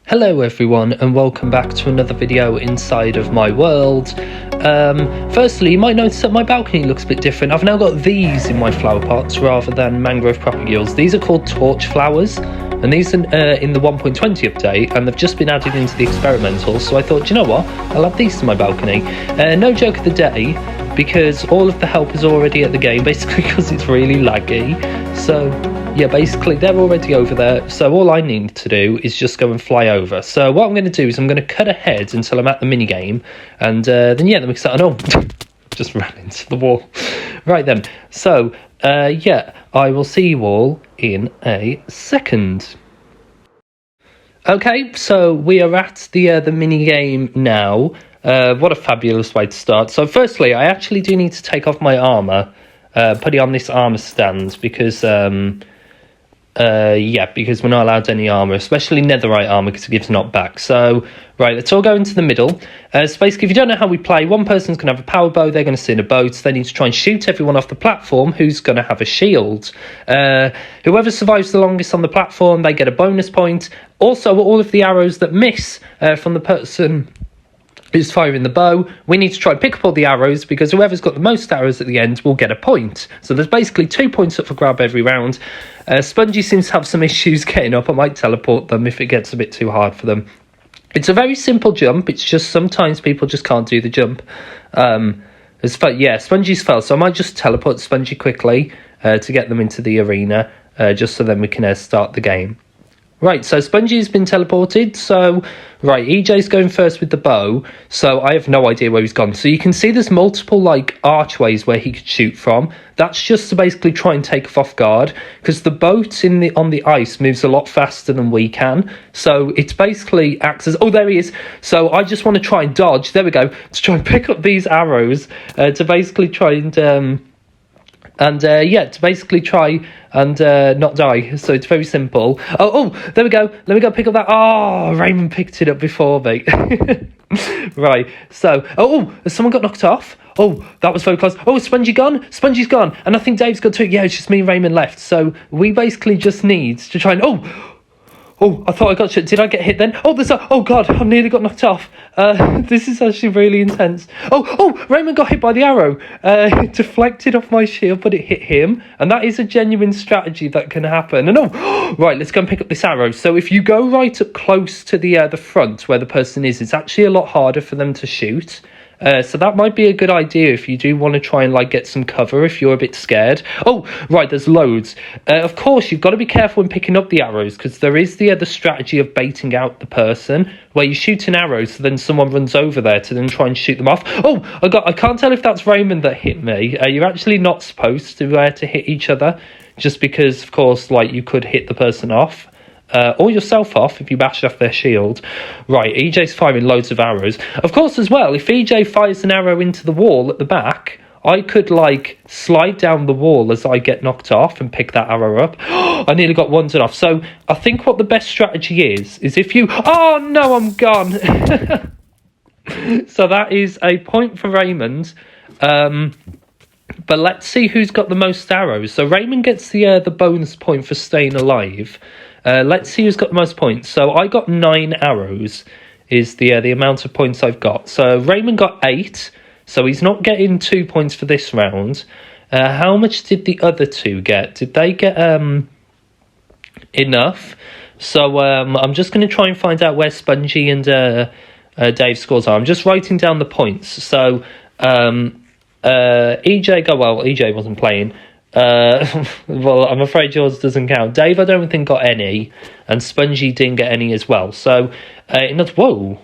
Hello everyone and welcome back to another video inside of my world. Firstly, you might notice that my balcony looks a bit different. I've now got these in my flower pots rather than mangrove propagules. These are called torch flowers and these are in the 1.20 update and they've just been added into the experimental, so I thought, do you know what, I'll add these to my balcony. No joke of the day, because all of the help is already at the game, basically because it's really laggy. So yeah, basically they're already over there, so all I need to do is just go and fly over. So what I'm going to do is I'm going to cut ahead until I'm at the mini game, and then we can start. Oh, just ran into the wall. Right then, so yeah, I will see you all in a second. Okay, so we are at the mini game now. What a fabulous way to start. So firstly, I actually do need to take off my armour, put it on this armour stand, because because we're not allowed any armour, especially netherite armour, because it gives knockback. So, right, let's all go into the middle. So basically, if you don't know how we play, one person's going to have a power bow, they're going to sit in a boat, they need to try and shoot everyone off the platform who's going to have a shield. Whoever survives the longest on the platform, they get a bonus point. Also, all of the arrows that miss from the person who's firing the bow, we need to try and pick up all the arrows, because whoever's got the most arrows at the end will get a point. So there's basically 2 points up for grab every round. Spongy seems to have some issues getting up. I might teleport them if it gets a bit too hard for them. It's a very simple jump, it's just sometimes people just can't do the jump. Spongy's fell, so I might just teleport Spongy quickly to get them into the arena, just so then we can start the game. Right, so Spongy's been teleported, so, right, EJ's going first with the bow, so I have no idea where he's gone. So you can see there's multiple, archways where he could shoot from. That's just to basically try and take off guard, because the boat on the ice moves a lot faster than we can, so it's basically acts as, oh, there he is. So I just want to try and dodge, there we go, to try and pick up these arrows, to basically try and to basically try and not die. So it's very simple. Oh, there we go. Let me go pick up that. Oh, Raymond picked it up before me. Right, so, has someone got knocked off? Oh, that was very close. Oh, is Spongy gone? Spongy's gone. And I think Dave's got too. Yeah, it's just me and Raymond left. So we basically just need to try and, Oh, I thought I got shot. Did I get hit then? Oh God, I've nearly got knocked off. This is actually really intense. Oh, Raymond got hit by the arrow. It deflected off my shield, but it hit him. And that is a genuine strategy that can happen. And right, let's go and pick up this arrow. So if you go right up close to the front where the person is, it's actually a lot harder for them to shoot. So that might be a good idea if you do want to try and get some cover if you're a bit scared. Oh, right, there's loads. Of course, you've got to be careful when picking up the arrows, because there is the strategy of baiting out the person, where you shoot an arrow so then someone runs over there to then try and shoot them off. Oh, I can't tell if that's Raymond that hit me. You're actually not supposed to hit each other, just because, of course, you could hit the person off. Or yourself off if you bash off their shield. Right, EJ's firing loads of arrows. Of course, as well, if EJ fires an arrow into the wall at the back, I could, slide down the wall as I get knocked off and pick that arrow up. I nearly got one off. So I think what the best strategy is if you... Oh, no, I'm gone. So that is a point for Raymond. But let's see who's got the most arrows. So Raymond gets the bonus point for staying alive. Let's see who's got the most points. So I got 9 arrows is the amount of points I've got. So Raymond got 8, so he's not getting 2 points for this round. How much did the other 2 get? Did they get enough? So I'm just going to try and find out where Spongy and Dave's scores are. I'm just writing down the points. So EJ wasn't playing. Well, I'm afraid yours doesn't count. Dave, I don't think got any, and Spongy didn't get any as well. So, whoa,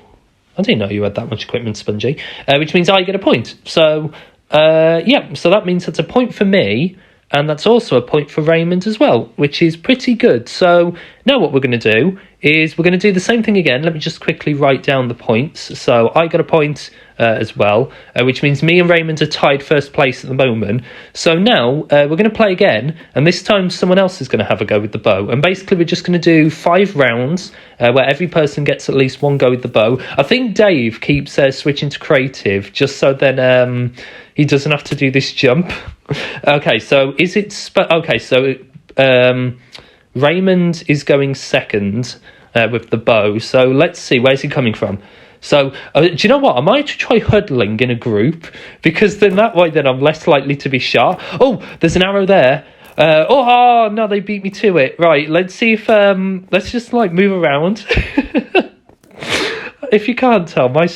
I didn't know you had that much equipment, Spongy. Which means I get a point. So, so that means that's a point for me, and that's also a point for Raymond as well, which is pretty good. So now what we're going to do is we're going to do the same thing again. Let me just quickly write down the points. So I got a point as well, which means me and Raymond are tied first place at the moment. So now we're going to play again, and this time someone else is going to have a go with the bow. And basically we're just going to do 5 rounds where every person gets at least one go with the bow. I think Dave keeps switching to creative just so then he doesn't have to do this jump. Okay, so Raymond is going second. with the bow. So let's see, where's he coming from? So, do you know what? I might try huddling in a group, because then that way then I'm less likely to be shot. Oh, there's an arrow there. Oh, no, they beat me to it. Right, let's see if... let's just, like, move around. If you can't tell, my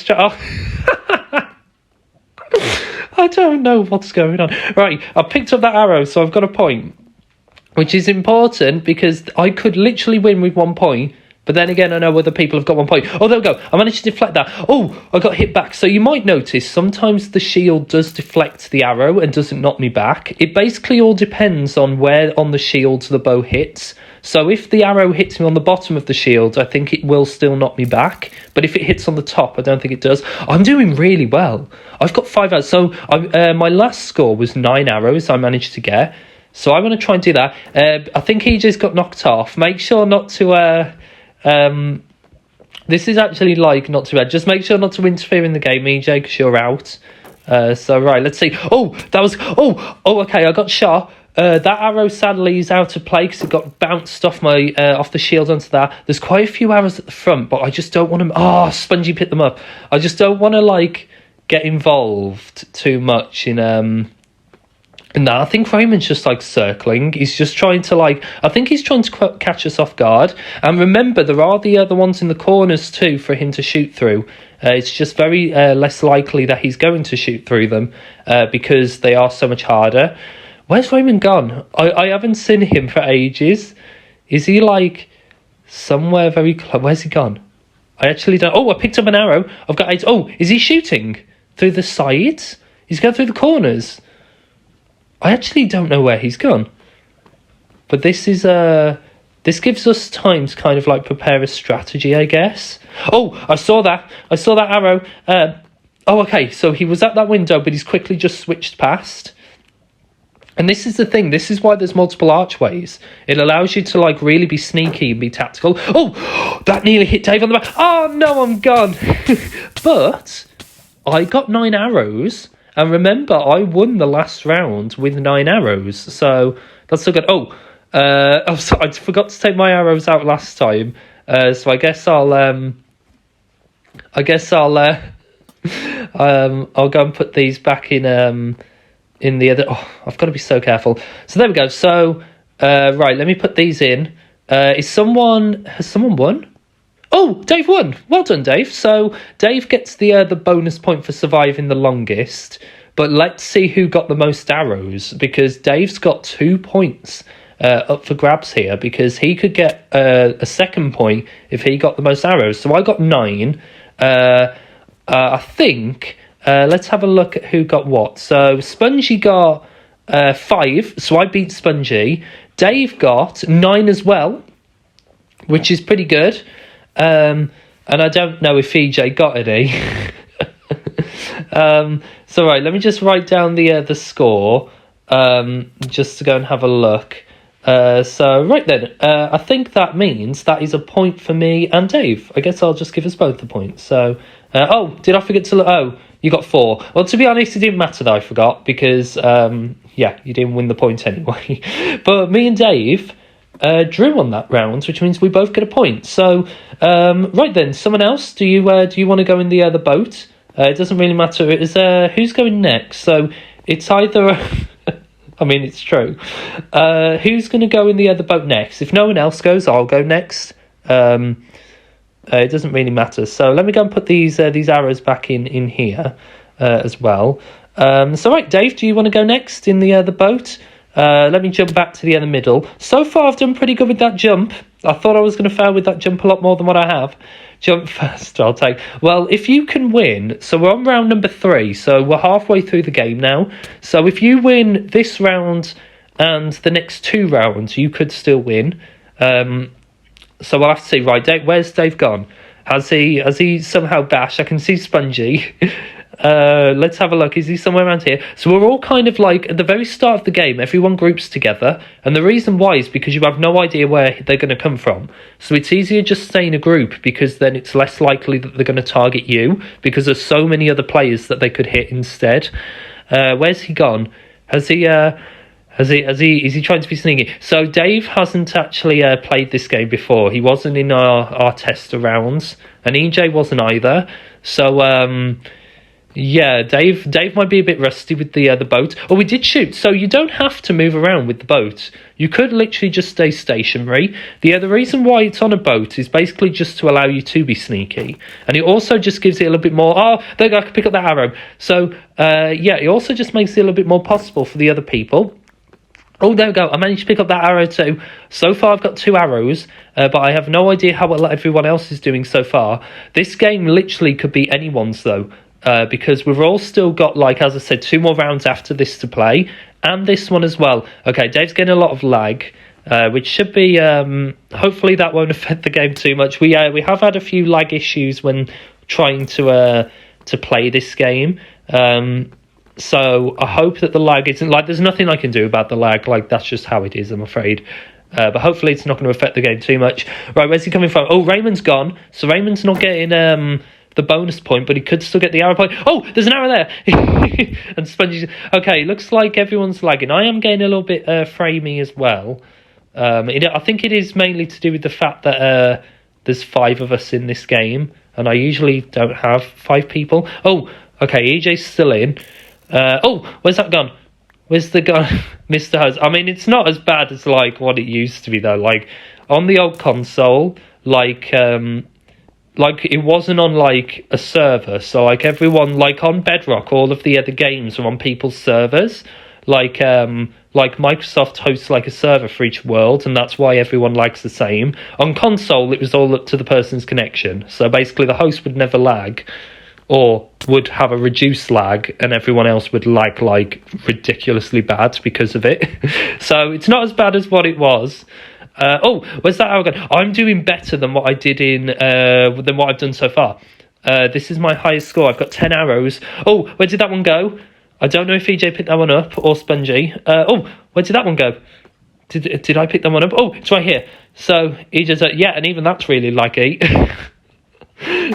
I don't know what's going on. Right, I picked up that arrow, so I've got a point, which is important because I could literally win with 1 point. But then again, I know other people have got 1 point. Oh, there we go. I managed to deflect that. Oh, I got hit back. So you might notice sometimes the shield does deflect the arrow and doesn't knock me back. It basically all depends on where on the shield the bow hits. So if the arrow hits me on the bottom of the shield, I think it will still knock me back. But if it hits on the top, I don't think it does. I'm doing really well. I've got 5 arrows. So my last score was 9 arrows I managed to get. So I'm going to try and do that. I think EJ's got knocked off. Make sure not to... this is actually like not too bad. Just make sure not to interfere in the game, EJ, because you're out. So right, let's see. Oh, that was okay, I got shot. That arrow sadly is out of play because it got bounced off my off the shield onto that. There's quite a few arrows at the front, but I just don't want to... Spongy picked them up. I just don't want to like get involved too much in No, I think Raymond's just like circling. He's just trying to I think he's trying to catch us off guard. And remember, there are the other ones in the corners too for him to shoot through. It's just very less likely that he's going to shoot through them because they are so much harder. Where's Raymond gone? I haven't seen him for ages. Is he like somewhere very close? Where's he gone? I actually don't... Oh, I picked up an arrow. I've got 8... Oh, is he shooting through the sides? He's going through the corners. I actually don't know where he's gone. But this is this gives us time to kind of like prepare a strategy, I guess. Oh, I saw that arrow. Oh, okay, so he was at that window, but he's quickly just switched past. And this is the thing, this is why there's multiple archways. It allows you to like really be sneaky and be tactical. Oh, that nearly hit Dave on the back. Oh no, I'm gone. But I got 9 arrows. And remember, I won the last round with 9 arrows, so that's so good. Oh, I forgot to take my arrows out last time, so I guess I'll go and put these back in the other. Oh, I've got to be so careful. So there we go. So right, let me put these in. Has someone won? Oh, Dave won. Well done, Dave. So Dave gets the bonus point for surviving the longest. But let's see who got the most arrows, because Dave's got 2 points up for grabs here, because he could get a second point if he got the most arrows. So I got 9. I think... let's have a look at who got what. So Spongy got 5, so I beat Spongy. Dave got 9 as well, which is pretty good. And I don't know if EJ got any. So right, let me just write down the score just to go and have a look. So right then, I think that means that is a point for me and Dave. I guess I'll just give us both the points. So oh, did I forget to look? Oh, you got 4. Well, to be honest, it didn't matter that I forgot, because yeah, you didn't win the point anyway. But me and Dave drew on that round, which means we both get a point. So right then, someone else, do you want to go in the boat? It doesn't really matter. It is who's going next? So it's either I mean, it's true. Who's going to go in the boat next? If no one else goes, I'll go next. It doesn't really matter. So let me go and put these arrows back in here as well. So right, Dave, do you want to go next in the boat? Let me jump back to the middle. So far, I've done pretty good with that jump. I thought I was going to fail with that jump a lot more than what I have. Jump first, I'll take. Well, if you can win, so we're on round number 3, so we're halfway through the game now. So if you win this round and the next 2 rounds, you could still win. So we'll have to see. Right, Dave, where's Dave gone? Has he somehow bashed? I can see Spongy. Let's have a look. Is he somewhere around here? So we're all kind of like at the very start of the game, everyone groups together, and the reason why is because you have no idea where they're going to come from. So it's easier just stay in a group, because then it's less likely that they're going to target you, because there's so many other players that they could hit instead. Where's he gone? Has Is he trying to be sneaky? So Dave hasn't actually played this game before. He wasn't in our tester rounds, and EJ wasn't either. So yeah, Dave might be a bit rusty with the boat. Oh, we did shoot, so you don't have to move around with the boat. You could literally just stay stationary. The reason why it's on a boat is basically just to allow you to be sneaky, and it also just gives it a little bit more. Oh, there you go, I can pick up that arrow. So yeah, it also just makes it a little bit more possible for the other people. Oh, there we go. I managed to pick up that arrow too. So far, I've got 2 arrows, but I have no idea how well everyone else is doing so far. This game literally could be anyone's, though, because we've all still got, like, as I said, 2 more rounds after this to play, and this one as well. Okay, Dave's getting a lot of lag, which should be, hopefully that won't affect the game too much. We have had a few lag issues when trying to play this game. So I hope that the lag isn't, like, there's nothing I can do about the lag. Like, that's just how it is, I'm afraid. But hopefully it's not going to affect the game too much. Right, where's he coming from? Oh, Raymond's gone. So Raymond's not getting the bonus point, but he could still get the arrow point. Oh, there's an arrow there. And Spongy's... Okay, looks like everyone's lagging. I am getting a little bit framey as well. I think it is mainly to do with the fact that there's 5 of us in this game, and I usually don't have 5 people. Oh, okay, EJ's still in. Oh, where's that gone? Where's the gun? Mr. Hose. I mean, it's not as bad as, like, what it used to be, though. Like, on the old console, like it wasn't on, like, a server. So, like, everyone, like, on Bedrock, all of the other games are on people's servers. Like Microsoft hosts, like, a server for each world, and that's why everyone likes the same. On console, it was all up to the person's connection. So, basically, the host would never lag, or would have a reduced lag, and everyone else would lag, like, ridiculously bad because of it. So it's not as bad as what it was. Oh, where's that arrow gone? I'm doing better than what I did than what I've done so far. This is my highest score. I've got 10 arrows. Oh, where did that one go? I don't know if EJ picked that one up, or Spongy. Oh, where did that one go? Did I pick that one up? Oh, it's right here. So EJ's yeah, and even that's really laggy.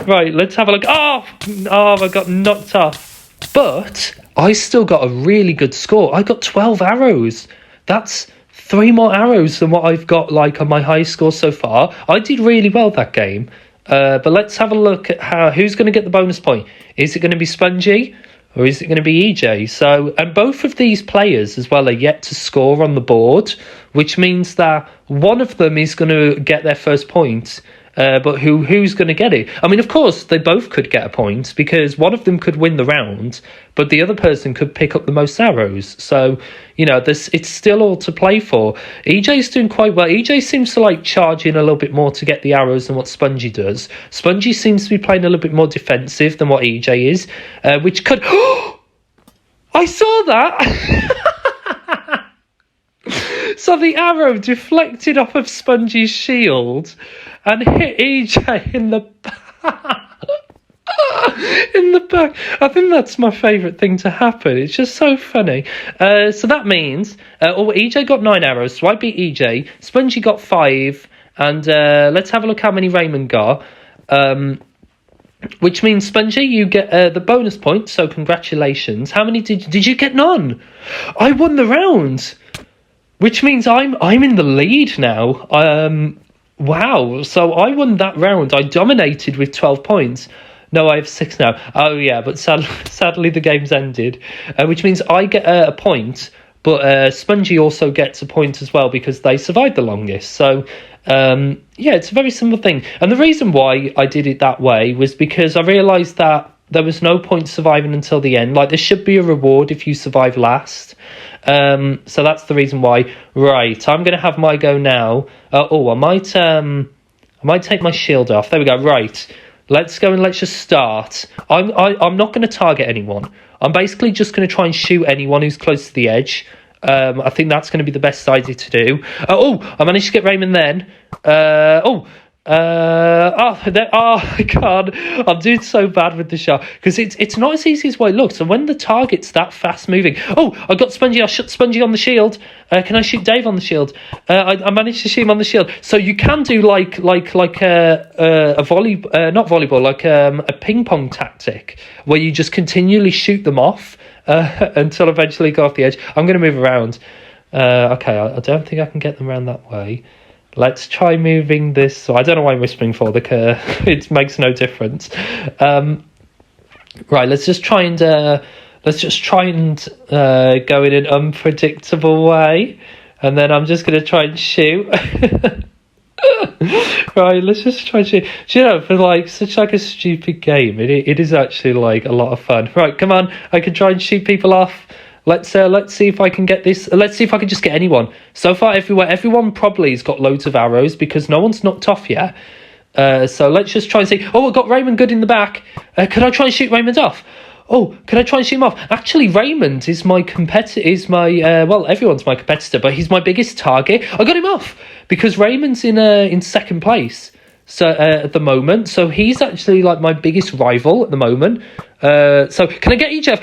Right, let's have a look. Oh, I got knocked off. But I still got a really good score. I got 12 arrows. That's 3 more arrows than what I've got, like, on my highest score so far. I did really well that game. But let's have a look at who's going to get the bonus point. Is it going to be Spongy, or is it going to be EJ? So, and both of these players as well are yet to score on the board, which means that one of them is going to get their first point. But who's going to get it? I mean, of course, they both could get a point, because one of them could win the round, but the other person could pick up the most arrows. So, you know, it's still all to play for. EJ's doing quite well. EJ seems to, like, charge in a little bit more to get the arrows than what Spongy does. Spongy seems to be playing a little bit more defensive than what EJ is, which could... I saw that! So the arrow deflected off of Spongy's shield and hit EJ in the back. In the back. I think that's my favourite thing to happen. It's just so funny. So that means EJ got 9 arrows, so I beat EJ. Spongy got 5, and let's have a look how many Raymond got. Which means, Spongy, you get the bonus point, so congratulations. How many did you get? None. I won the round. Which means I'm in the lead now. Wow. So I won that round. I dominated with 12 points. No, I have 6 now. Oh, yeah, but sadly the game's ended. Which means I get a point, but Spongy also gets a point as well because they survived the longest. So, yeah, it's a very simple thing. And the reason why I did it that way was because I realised that there was no point surviving until the end. Like, there should be a reward if you survive last. So that's the reason why. Right, I'm going to have my go now. I might take my shield off. There we go. Right, let's go and let's just start. I'm not going to target anyone. I'm basically just going to try and shoot anyone who's close to the edge. I think that's going to be the best idea to do. I managed to get Raymond then. I can't. I'm doing so bad with the shot because it's not as easy as what it looks. And when the target's that fast moving, I got Spongy. I shot Spongy on the shield. Can I shoot Dave on the shield? I managed to shoot him on the shield. So you can do like a volley, not volleyball, like a ping pong tactic where you just continually shoot them off until eventually go off the edge. I'm going to move around. Okay, I don't think I can get them around that way. Let's try moving this. So I don't know why I'm whispering for the it makes no difference. Right, let's just try and go in an unpredictable way, and then I'm just going to try and shoot. Right, let's just try and shoot. Do you know, for like such like a stupid game, it is actually like a lot of fun. Right, come on, I can try and shoot people off. Let's see if I can get this. Let's see if I can just get anyone. So far, everyone probably has got loads of arrows because no one's knocked off yet. So let's just try and see. Oh, I got Raymond good in the back. Can I try and shoot Raymond off? Oh, can I try and shoot him off? Actually, Raymond is my competitor. Well, everyone's my competitor, but he's my biggest target. I got him off because Raymond's in second place. So at the moment, so he's actually like my biggest rival at the moment. So can I get EJ?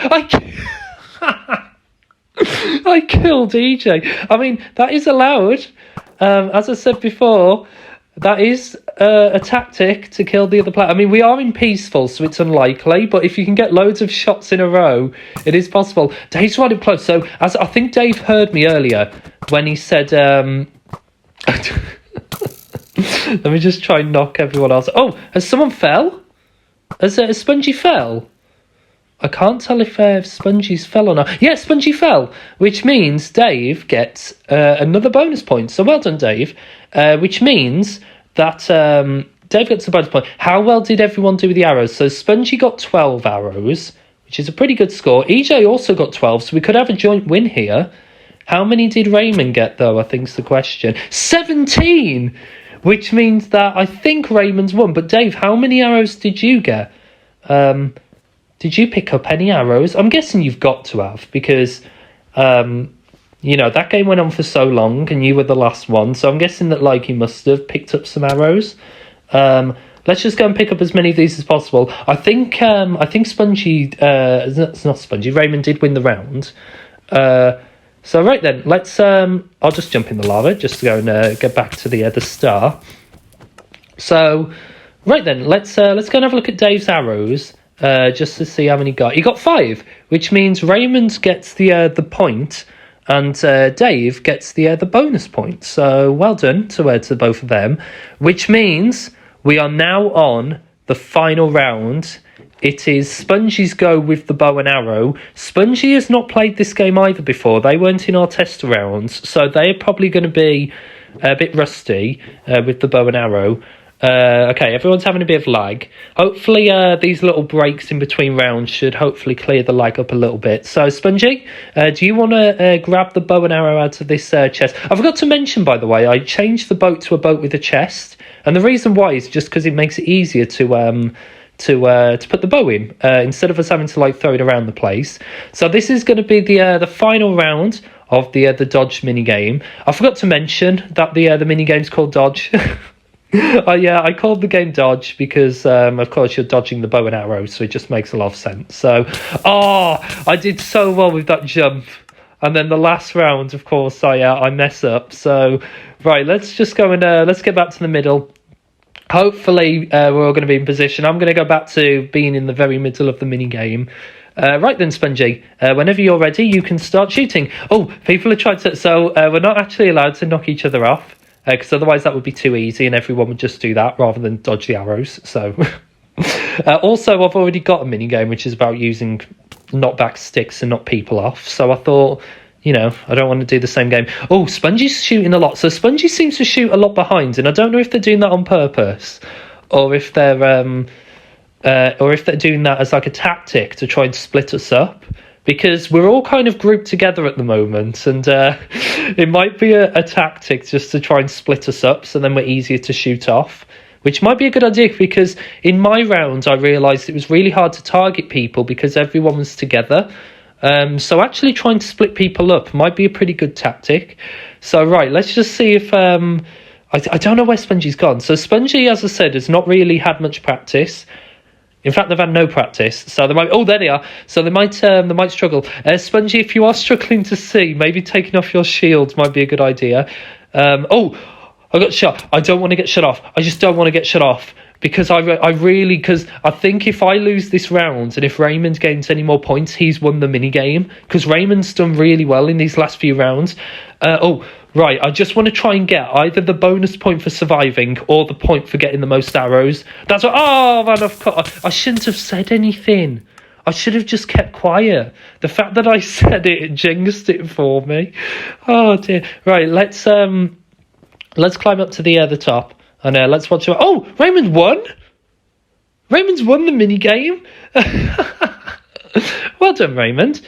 I killed EJ. I mean, that is allowed. As I said before, that is a tactic to kill the other player. I mean, we are in peaceful, so it's unlikely. But if you can get loads of shots in a row, it is possible. Dave's right up close. So as I think Dave heard me earlier when he said... Let me just try and knock everyone else. Oh, has someone fell? Has Spongy fell? I can't tell if Spongy's fell or not. Yeah, Spongy fell, which means Dave gets another bonus point. So well done, Dave. Which means that Dave gets a bonus point. How well did everyone do with the arrows? So Spongy got 12 arrows, which is a pretty good score. EJ also got 12, so we could have a joint win here. How many did Raymond get, though, I think is the question. 17! Which means that I think Raymond's won. But Dave, how many arrows did you get? Did you pick up any arrows? I'm guessing you've got to have, because, that game went on for so long and you were the last one. So I'm guessing that, like, you must have picked up some arrows. Let's just go and pick up as many of these as possible. I think Spongy, it's not Spongy, Raymond did win the round. So right then, let's, I'll just jump in the lava just to go and get back to the star. So, right then, let's go and have a look at Dave's arrows. Just to see how many he got. He got 5, which means Raymond gets the point, and Dave gets the bonus point. So well done to both of them. Which means we are now on the final round. It is Spongy's go with the bow and arrow. Spongy has not played this game either before. They weren't in our test rounds, so they are probably going to be a bit rusty with the bow and arrow. Okay, everyone's having a bit of lag. Hopefully these little breaks in between rounds should hopefully clear the lag up a little bit. So, Spongy, do you want to grab the bow and arrow out of this chest? I forgot to mention, by the way, I changed the boat to a boat with a chest. And the reason why is just because it makes it easier to put the bow in instead of us having to like throw it around the place. So this is going to be the final round of the dodge mini game. I forgot to mention that the mini game's called Dodge. I called the game Dodge because, of course, you're dodging the bow and arrow, so it just makes a lot of sense. So, I did so well with that jump. And then the last round, of course, I mess up. So, right, let's just go and let's get back to the middle. Hopefully, we're all going to be in position. I'm going to go back to being in the very middle of the mini game. Right then, Spongy, whenever you're ready, you can start shooting. Oh, people have tried to... So, we're not actually allowed to knock each other off. Because otherwise that would be too easy and everyone would just do that rather than dodge the arrows. So, also, I've already got a mini game which is about using knockback sticks and knock people off. So I thought, I don't want to do the same game. Oh, Spongy's shooting a lot. So Spongy seems to shoot a lot behind, and I don't know if they're doing that on purpose or if they're doing that as like a tactic to try and split us up. Because we're all kind of grouped together at the moment, and it might be a tactic just to try and split us up so then we're easier to shoot off, which might be a good idea because in my round I realised it was really hard to target people because everyone was together. So actually trying to split people up might be a pretty good tactic. So right, let's just see if... I don't know where Spongy's gone. So Spongy, as I said, has not really had much practice. In fact, they've had no practice, so they might... Oh, there they are. So they might struggle. Spongy, if you are struggling to see, maybe taking off your shield might be a good idea. I got shot. I don't want to get shot off. I just don't want to get shot off. because I really, because I think if I lose this round and if Raymond gains any more points, he's won the mini game, because Raymond's done really well in these last few rounds. Right, I just want to try and get either the bonus point for surviving or the point for getting the most arrows. That's what. Oh man, I shouldn't have said anything. I should have just kept quiet. The fact that I said it jinxed it for me. Oh dear. Right, let's climb up to the top. And let's watch. Oh, Raymond won! Raymond's won the mini game. Well done, Raymond.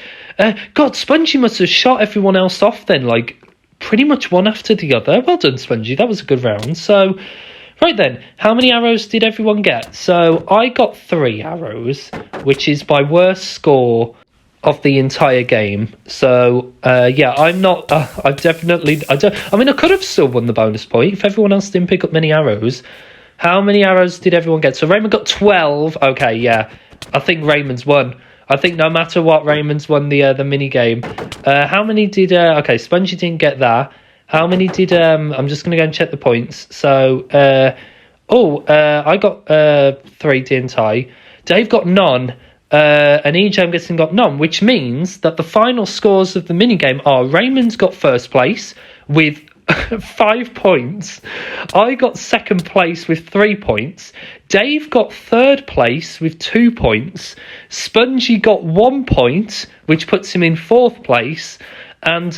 God, Spongy must have shot everyone else off then, like pretty much one after the other. Well done, Spongy. That was a good round. So, right then, how many arrows did everyone get? So I got 3 arrows, which is my worst score of the entire game. So yeah, I'm not I could have still won the bonus point if everyone else didn't pick up many arrows. How many arrows did everyone get? So Raymond got 12. Okay, yeah, I think Raymond's won. I think no matter what, Raymond's won the mini game. How many did okay, Spongy didn't get that. How many did I'm just gonna go and check the points. So I got 3, didn't I? Dave got none. And EJ, I'm guessing, got none, which means that the final scores of the minigame are Raymond's got first place with 5 points. I got second place with 3 points. Dave got third place with 2 points. Spongy got 1 point, which puts him in fourth place. And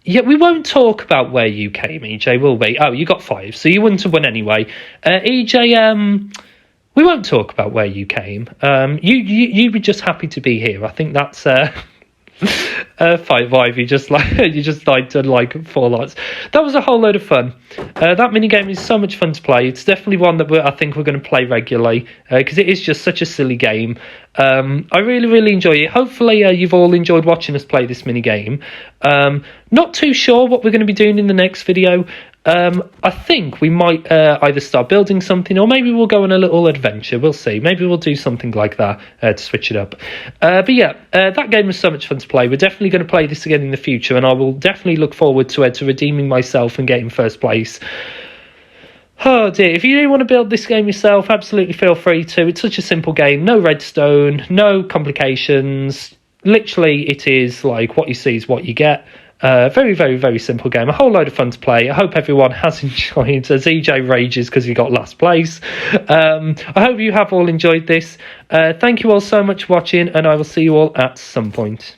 yeah, we won't talk about where you came, EJ, will we? Oh, you got 5, so you wouldn't have won anyway. EJ, we won't talk about where you came. You were just happy to be here. I think that's 5-5. You just done like 4 lots. That was a whole load of fun. That mini game is so much fun to play. It's definitely one that I think we're going to play regularly because it is just such a silly game. I really enjoy it. Hopefully you've all enjoyed watching us play this mini game. Not too sure what we're going to be doing in the next video. I think we might either start building something or maybe we'll go on a little adventure. We'll see. Maybe we'll do something like that to switch it up. But yeah, that game was so much fun to play. We're definitely going to play this again in the future, and I will definitely look forward to redeeming myself and getting first place. Oh dear, if you do want to build this game yourself, absolutely feel free to. It's such a simple game. No redstone, no complications. Literally, it is like what you see is what you get. Very simple game. A whole load of fun to play. I hope everyone has enjoyed as EJ rages because he got last place. I hope you have all enjoyed this. Thank you all so much for watching, and I will see you all at some point.